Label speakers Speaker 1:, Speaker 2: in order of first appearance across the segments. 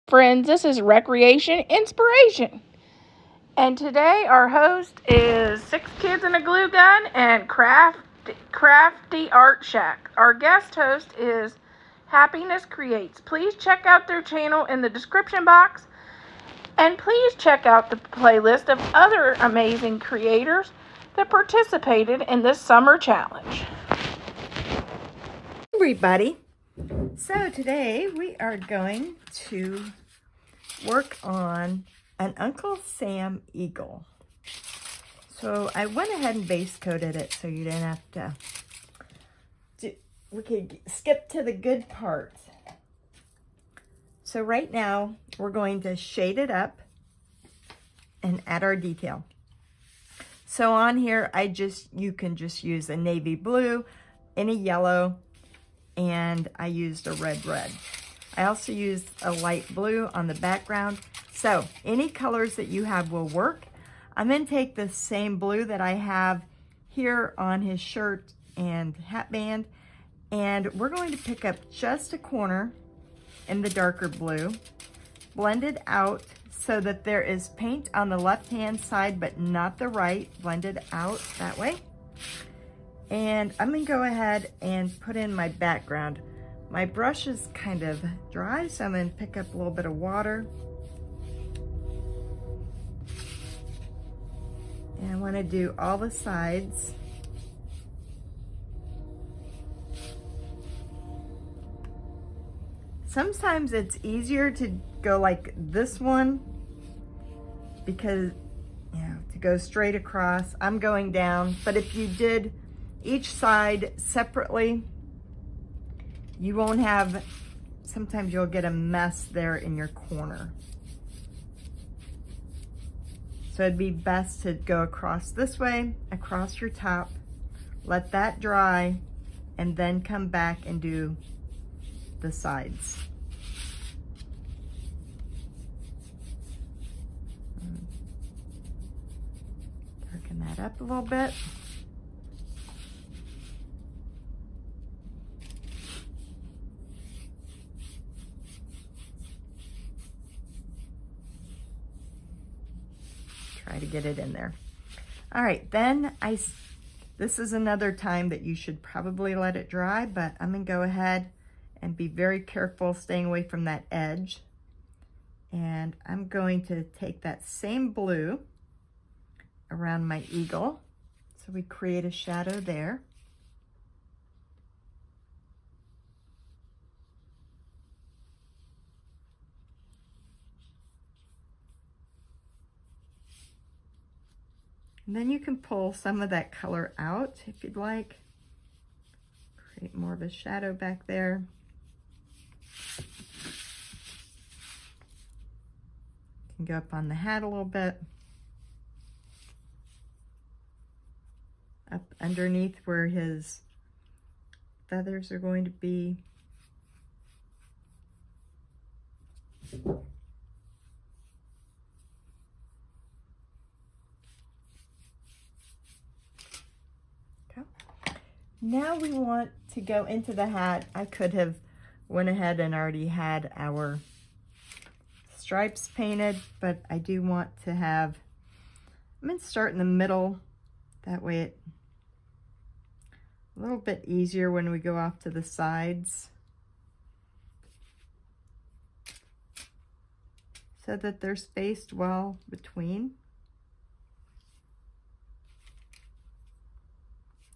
Speaker 1: Friends, this is Recreation Inspiration. And today our host is Six Kids and a Glue Gun and Crafty Art Shack. Our guest host is Happiness Creates. Please check out their channel in the description box. And please check out the playlist of other amazing creators that participated in this summer challenge.
Speaker 2: Everybody, so today we are going to work on an Uncle Sam eagle. So I went ahead and base coated it so you didn't have to we could skip to the good part. So right now we're going to shade it up and add our detail. So on here you can just use a navy blue, any yellow, and I used a red. I also used a light blue on the background. So any colors that you have will work. I'm going to take the same blue that I have here on his shirt and hat band, and we're going to pick up just a corner in the darker blue, blend it out so that there is paint on the left-hand side but not the right. Blend it out that way. And I'm going to go ahead and put in my background. My brush is kind of dry, so I'm going to pick up a little bit of water. And I want to do all the sides. Sometimes it's easier to go like this one because, to go straight across. I'm going down, but if you did each side separately, you won't have, sometimes you'll get a mess there in your corner. So it'd be best to go across this way, across your top, let that dry, and then come back and do the sides. Darken that up a little bit. Try to get it in there. All right, then this is another time that you should probably let it dry, but I'm gonna go ahead and be very careful staying away from that edge. And I'm going to take that same blue around my eagle. So we create a shadow there. And then you can pull some of that color out if you'd like. Create more of a shadow back there. You can go up on the hat a little bit. Up underneath where his feathers are going to be. Now we want to go into the hat. I could have went ahead and already had our stripes painted, but I do want to have, I'm going to start in the middle. That way it's a little bit easier when we go off to the sides, so that they're spaced well between.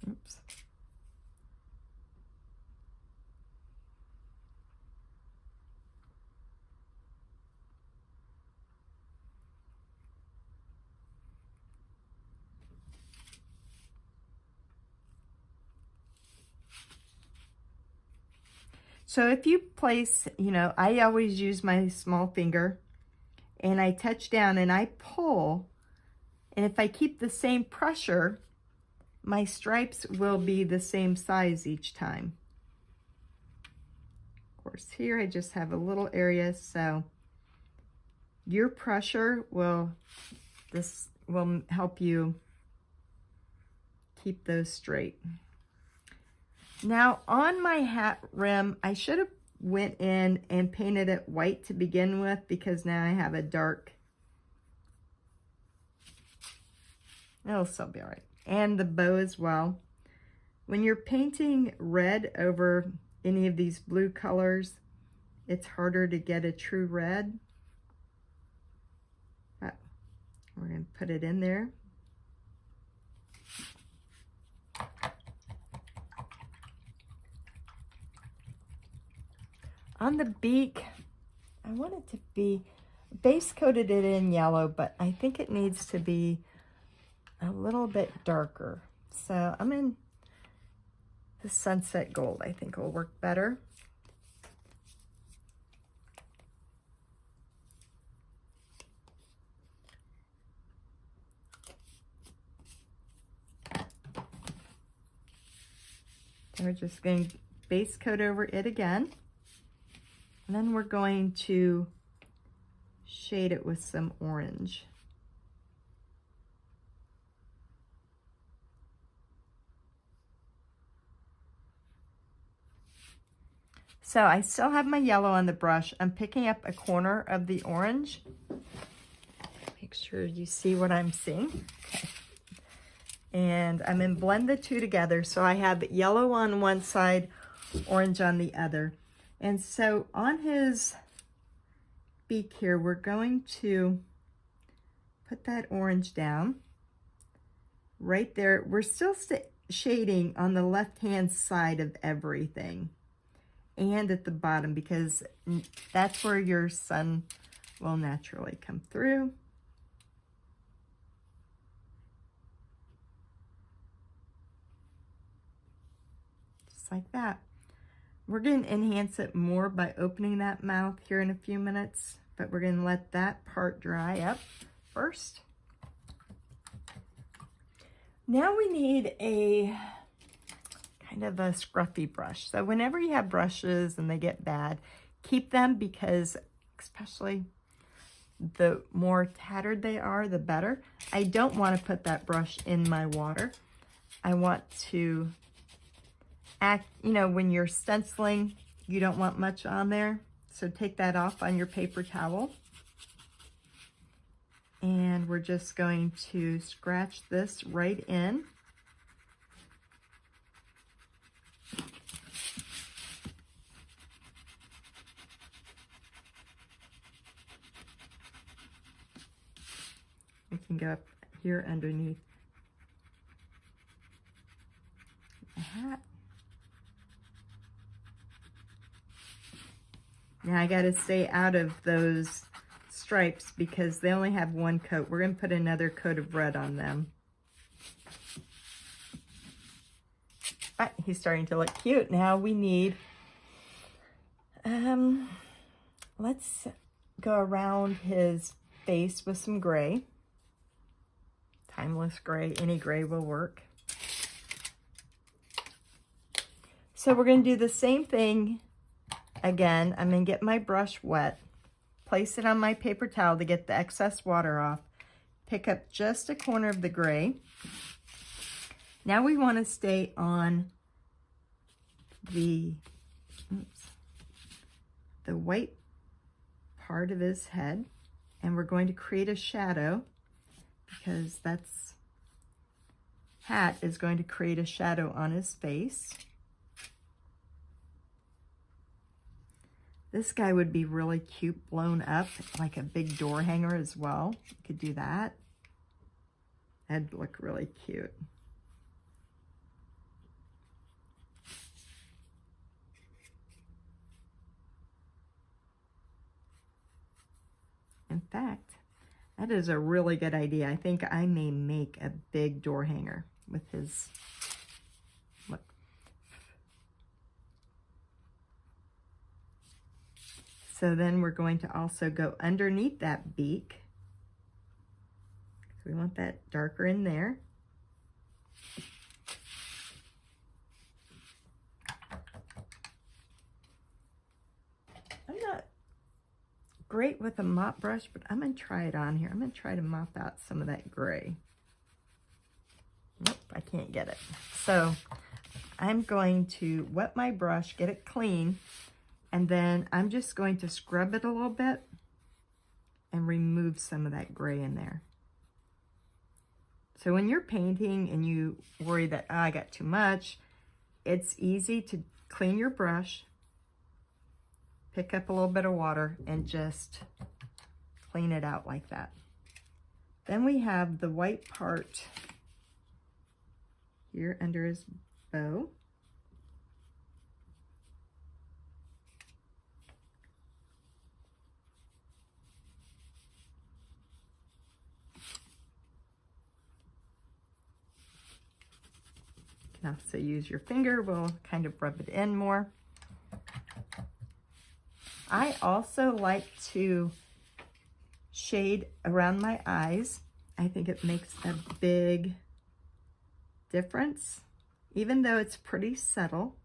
Speaker 2: Oops. So if you place, I always use my small finger and I touch down and I pull, and if I keep the same pressure, my stripes will be the same size each time. Of course, here I just have a little area, so your pressure will help you keep those straight. Now on my hat rim, I should have went in and painted it white to begin with because now I have a dark. It'll still be all right. And the bow as well. When you're painting red over any of these blue colors, it's harder to get a true red. But we're going to put it in there. On the beak, I want it to be, base coated it in yellow, but I think it needs to be a little bit darker. So I'm in the sunset gold, I think will work better. And we're just going to base coat over it again. And then we're going to shade it with some orange. So I still have my yellow on the brush. I'm picking up a corner of the orange. Make sure you see what I'm seeing. Okay. And I'm going to blend the two together. So I have yellow on one side, orange on the other. And so on his beak here, we're going to put that orange down right there. We're still shading on the left-hand side of everything and at the bottom because that's where your sun will naturally come through. Just like that. We're going to enhance it more by opening that mouth here in a few minutes, but we're going to let that part dry up first. Now we need a kind of a scruffy brush. So whenever you have brushes and they get bad, keep them because especially the more tattered they are, the better. I don't want to put that brush in my water. I want to act, you know, when you're stenciling, you don't want much on there. So take that off on your paper towel. And we're just going to scratch this right in. We can go up here underneath the hat. Now I got to stay out of those stripes because they only have one coat. We're going to put another coat of red on them. Ah, he's starting to look cute. Now we need, let's go around his face with some gray. Timeless gray, any gray will work. So we're going to do the same thing again. I'm going to get my brush wet, place it on my paper towel to get the excess water off, pick up just a corner of the gray. Now we want to stay on the white part of his head, and we're going to create a shadow because that's hat is going to create a shadow on his face. This guy would be really cute blown up, like a big door hanger as well. You could do that. That'd look really cute. In fact, that is a really good idea. I think I may make a big door hanger with his, look. So then we're going to also go underneath that beak. We want that darker in there. I'm not great with a mop brush, but I'm going to try it on here. I'm going to try to mop out some of that gray. Nope, I can't get it. So I'm going to wet my brush, get it clean, And then I'm just going to scrub it a little bit and remove some of that gray in there. So when you're painting and you worry that, oh, I got too much, it's easy to clean your brush, pick up a little bit of water, and just clean it out like that. Then we have the white part here under his bow. You can also use your finger, we'll kind of rub it in more. I also like to shade around my eyes. I think it makes a big difference, even though it's pretty subtle.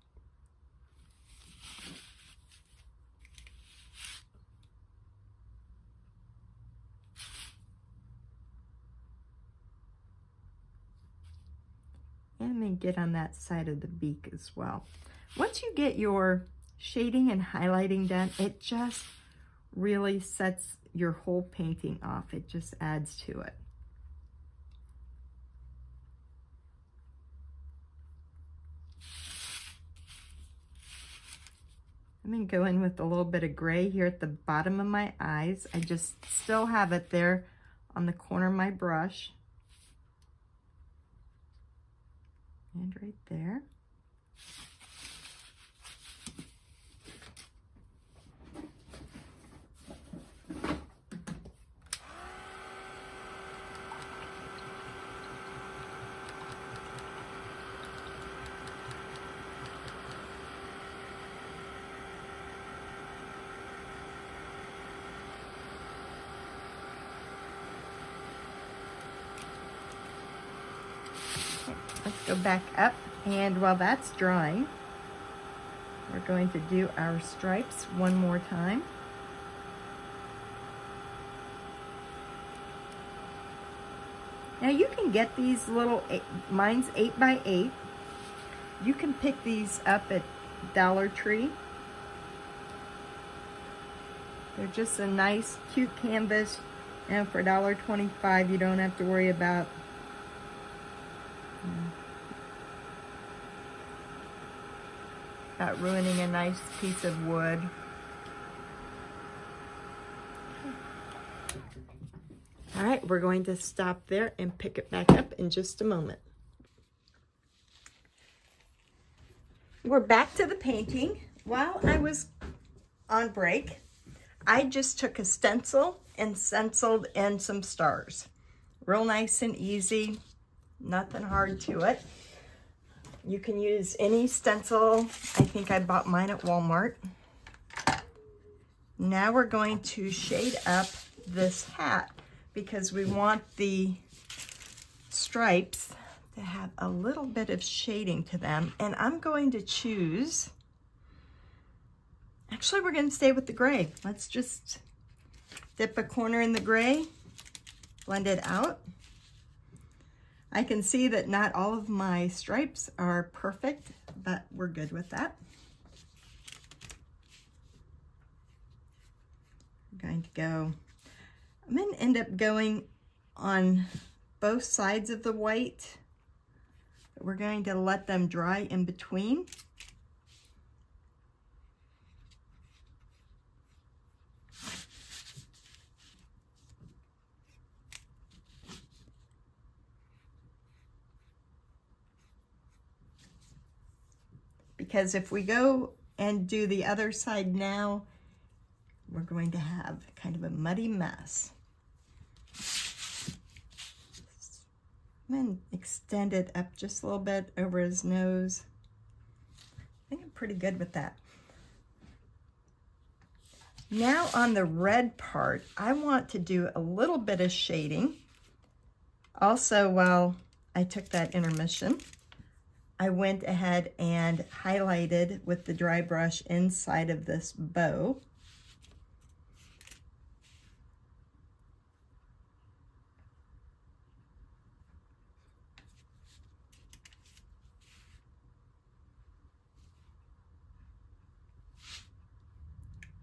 Speaker 2: And then get on that side of the beak as well. Once you get your shading and highlighting done, it just really sets your whole painting off. It just adds to it. I'm going to go in with a little bit of gray here at the bottom of my eyes. I just still have it there on the corner of my brush. And right there. Let's go back up, and while that's drying, we're going to do our stripes one more time. Now you can get these little, mine's 8x8. You can pick these up at Dollar Tree. They're just a nice, cute canvas, and for $1.25 you don't have to worry about ruining a nice piece of wood. All right, we're going to stop there and pick it back up in just a moment. We're back to the painting. While I was on break, I just took a stencil and stenciled in some stars. Real nice and easy, nothing hard to it. You can use any stencil. I think I bought mine at Walmart. Now we're going to shade up this hat because we want the stripes to have a little bit of shading to them. And I'm going to choose, actually we're going to stay with the gray. Let's just dip a corner in the gray, blend it out. I can see that not all of my stripes are perfect, but we're good with that. I'm going to I'm going to end up going on both sides of the white. We're going to let them dry in between. Because if we go and do the other side now, we're going to have kind of a muddy mess. I'm going to extend it up just a little bit over his nose. I think I'm pretty good with that. Now on the red part, I want to do a little bit of shading. Also, while I took that intermission, I went ahead and highlighted with the dry brush inside of this bow.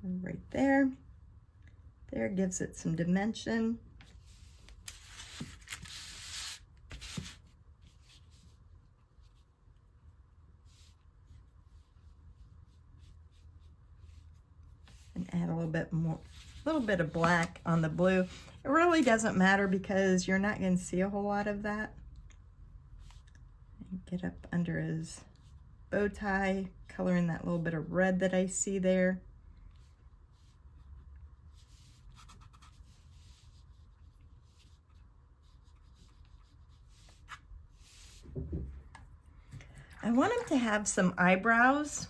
Speaker 2: And right there. There gives it some dimension. And add a little bit of black on the blue. It really doesn't matter because you're not going to see a whole lot of that. And get up under his bow tie, color in that little bit of red that I see there. I want him to have some eyebrows,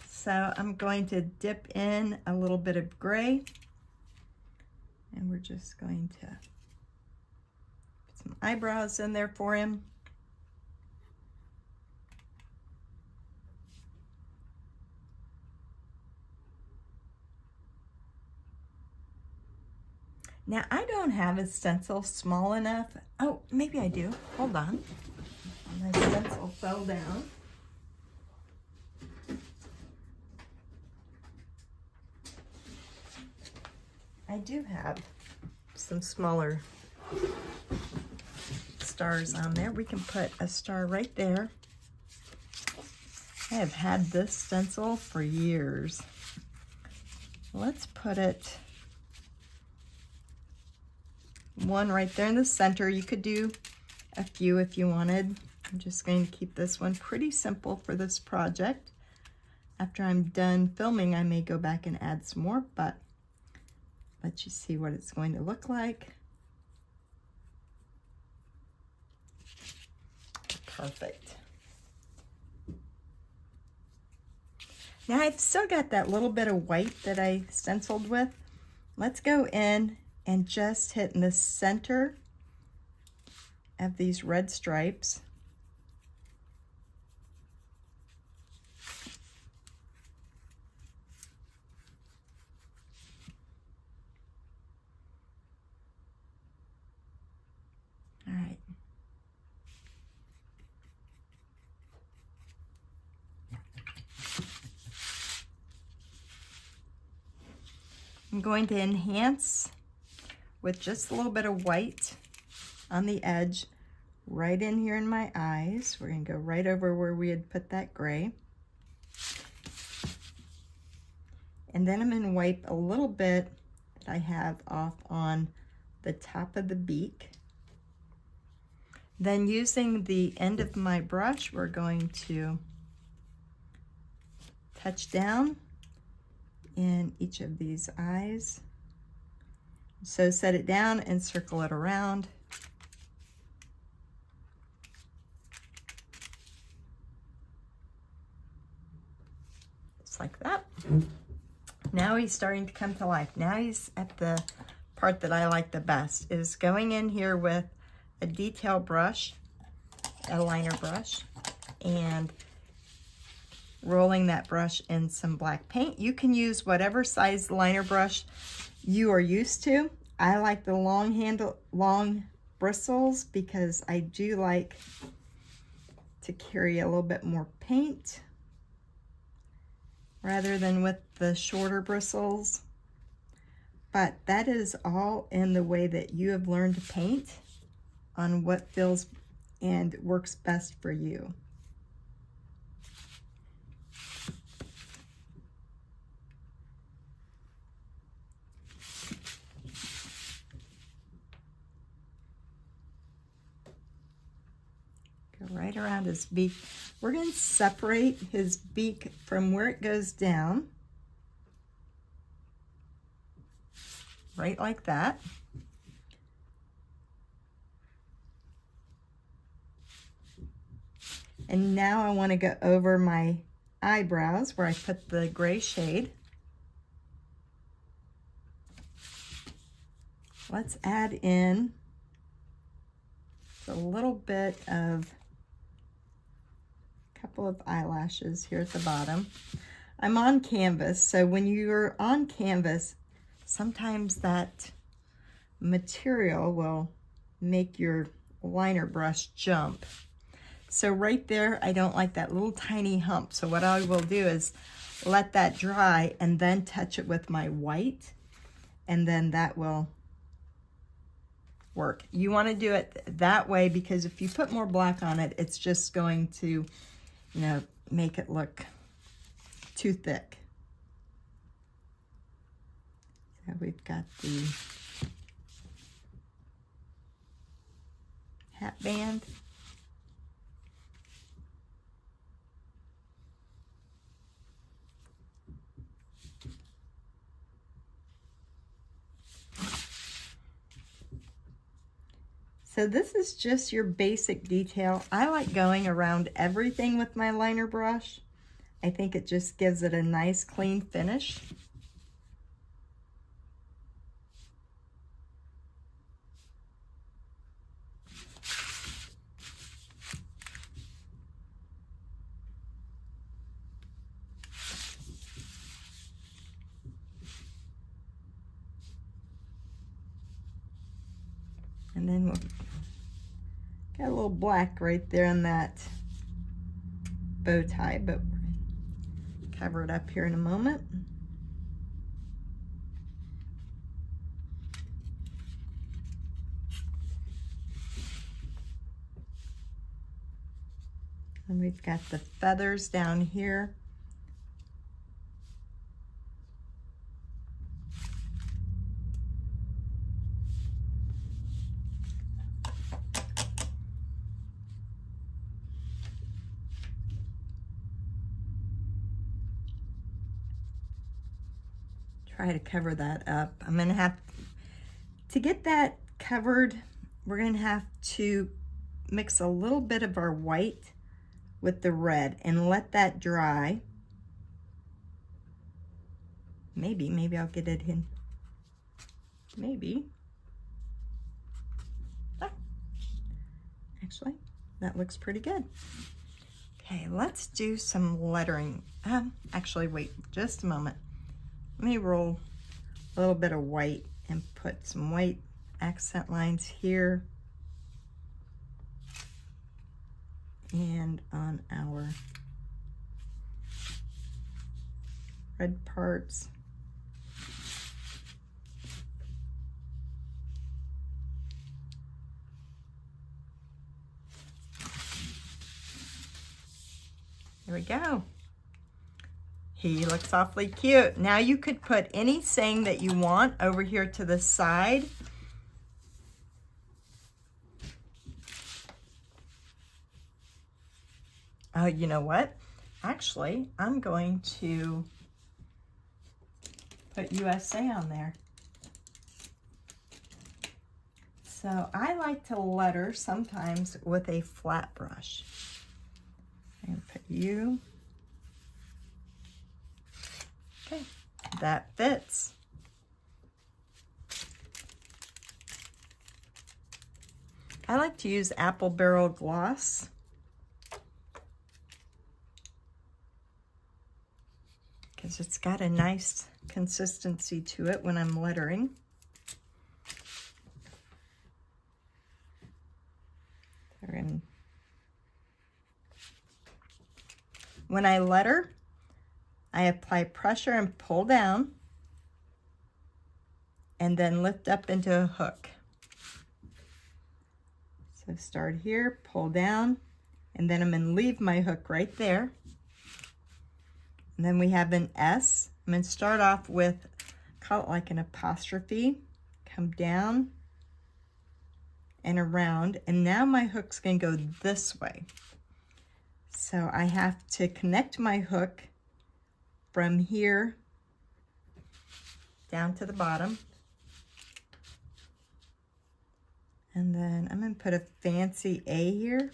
Speaker 2: so I'm going to dip in a little bit of gray, and we're just going to put some eyebrows in there for him. Now, I don't have a stencil small enough. Oh, maybe I do. Hold on. My stencil fell down. I do have some smaller stars on there. We can put a star right there. I have had this stencil for years. Let's put it one right there in the center. You could do a few if you wanted. I'm just going to keep this one pretty simple for this project. After I'm done filming, I may go back and add some more, but let you see what it's going to look like. Perfect. Now I've still got that little bit of white that I stenciled with. Let's go in and just hit in the center of these red stripes. All right. I'm going to enhance with just a little bit of white on the edge, right in here in my eyes. We're going to go right over where we had put that gray. And then I'm going to wipe a little bit that I have off on the top of the beak. Then using the end of my brush, we're going to touch down in each of these eyes. So set it down and circle it around. Just like that. Now he's starting to come to life. Now he's at the part that I like the best, is going in here with a detail brush, a liner brush, and rolling that brush in some black paint. You can use whatever size liner brush you are used to. I like the long bristles because I do like to carry a little bit more paint rather than with the shorter bristles. But that is all in the way that you have learned to paint, on what feels and works best for you. Go right around his beak. We're going to separate his beak from where it goes down, right like that. And now I want to go over my eyebrows where I put the gray shade. Let's add in a little bit of, couple of eyelashes here at the bottom. I'm on canvas, so when you're on canvas, sometimes that material will make your liner brush jump. So right there, I don't like that little tiny hump. So what I will do is let that dry, and then touch it with my white, and then that will work. You want to do it that way because if you put more black on it, it's just going to, you know, make it look too thick. So we've got the hat band. So this is just your basic detail. I like going around everything with my liner brush. I think it just gives it a nice clean finish. And then we'll got a little black right there on that bow tie, but we're gonna cover it up here in a moment. And we've got the feathers down here. Try to cover that up. I'm gonna have to get that covered. We're gonna have to mix a little bit of our white with the red and let that dry. Maybe I'll get it in. Maybe. Ah, actually, that looks pretty good. Okay, let's do some lettering. Actually, wait just a moment. Let me roll a little bit of white and put some white accent lines here and on our red parts. There we go. He looks awfully cute. Now you could put any saying that you want over here to the side. Oh, you know what? Actually, I'm going to put USA on there. So I like to letter sometimes with a flat brush. I'm gonna put U. Okay, that fits. I like to use Apple Barrel Gloss. Because it's got a nice consistency to it when I'm lettering. When I letter, I apply pressure and pull down, and then lift up into a hook. So start here, pull down, and then I'm gonna leave my hook right there. And then we have an S. I'm gonna start off with, call it like an apostrophe, come down and around, and now my hook's gonna go this way. So I have to connect my hook from here down to the bottom. And then I'm gonna put a fancy A here.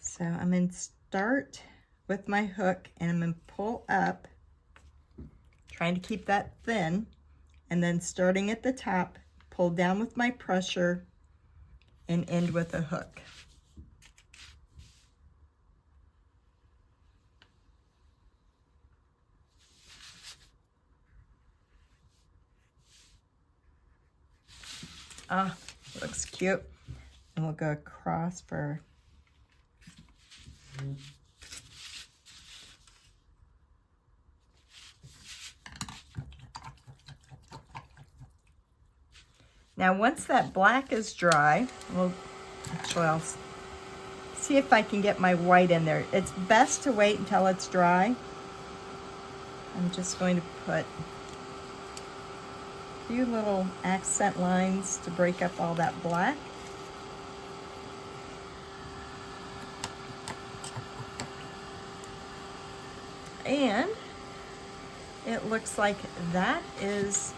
Speaker 2: So I'm gonna start with my hook and I'm gonna pull up, trying to keep that thin, and then starting at the top, pull down with my pressure and end with a hook. Ah, looks cute. And we'll go across for Now, once that black is dry, well, actually, I'll see if I can get my white in there. It's best to wait until it's dry. I'm just going to put a few little accent lines to break up all that black. And it looks like that is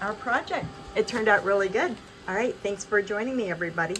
Speaker 2: our project. It turned out really good. All right, thanks for joining me, everybody.